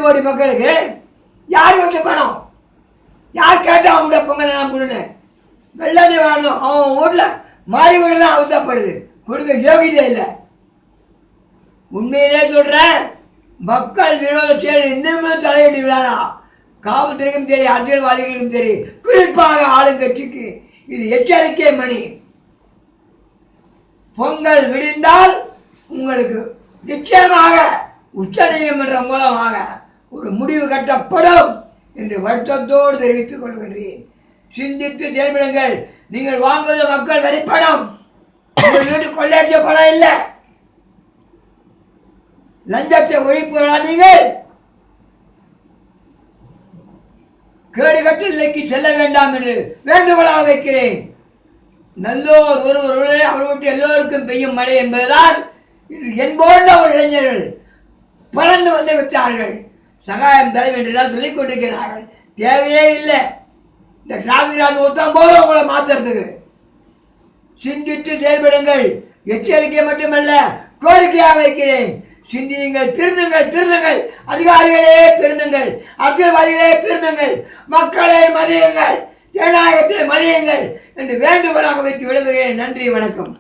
கோடி மக்களுக்கு யார் வந்து பணம்? யார் கேட்டால் அவங்களோட பொங்கலை நான் கொடுன்னு வெள்ளாதி வாழணும். அவன் வீட்டில் மாறி வீடு தான் அவசப்படுது, கொடுக்க யோகிதே இல்லை. உண்மையிலே சொல்கிறேன், மக்கள் விரோத செயல் இன்னுமே தலையிட்டு விடாதா. காவல்துறைக்கும் சரி, அரசியல்வாதிகளுக்கும் சரி, குறிப்பாக ஆளுங்கட்சிக்கு இது எச்சரிக்கை மணி. பொங்கல் விடிந்தால் உங்களுக்கு நிச்சயமாக உச்ச நீதிமன்றம் மூலமாக ஒரு முடிவு கட்டப்படும் என்று வருத்தத்தோடு தெரிவித்துக் கொள்கின்றேன். சிந்தித்து செயல்படுங்கள். நீங்கள் வாங்குவது மக்கள் வரிப்பணம், உங்கள் வீட்டு கொள்ளையடிச்ச பணம் இல்லை. லஞ்சத்தை ஒழிப்புகளா நீங்கள்? கேடுகட்ட நிலைக்கு செல்ல வேண்டாம் என்று வேண்டுகோளாக வைக்கிறேன். நல்லோர் ஒருவர்களே அவர் விட்டு எல்லோருக்கும் பெய்யும் மழை என்பதுதான் என்போன்ற ஒரு இளைஞர்கள் பறந்து வந்து விட்டார்கள். சகாயம் தர வேண்டியதான் சொல்லிக் கொண்டிருக்கிறார்கள். தேவையே இல்லை. இந்த டிராபிக் ஒருத்தம் போல உங்களை மாற்றுறதுக்கு. சிந்தித்து செயல்படுங்கள். எச்சரிக்கை மட்டுமல்ல, கோரிக்கையாக வைக்கிறேன். சிந்தியுங்கள், திருந்துங்கள், திருந்துங்கள். அதிகாரிகளே திருந்துங்கள், அரசியல்வாதிகளே திருந்துங்கள், மக்களை மதியுங்கள், ஜனநாயகத்தை மதியுங்கள் என்று வேண்டுகோளாக வைத்து விடுகிறேன். நன்றி, வணக்கம்.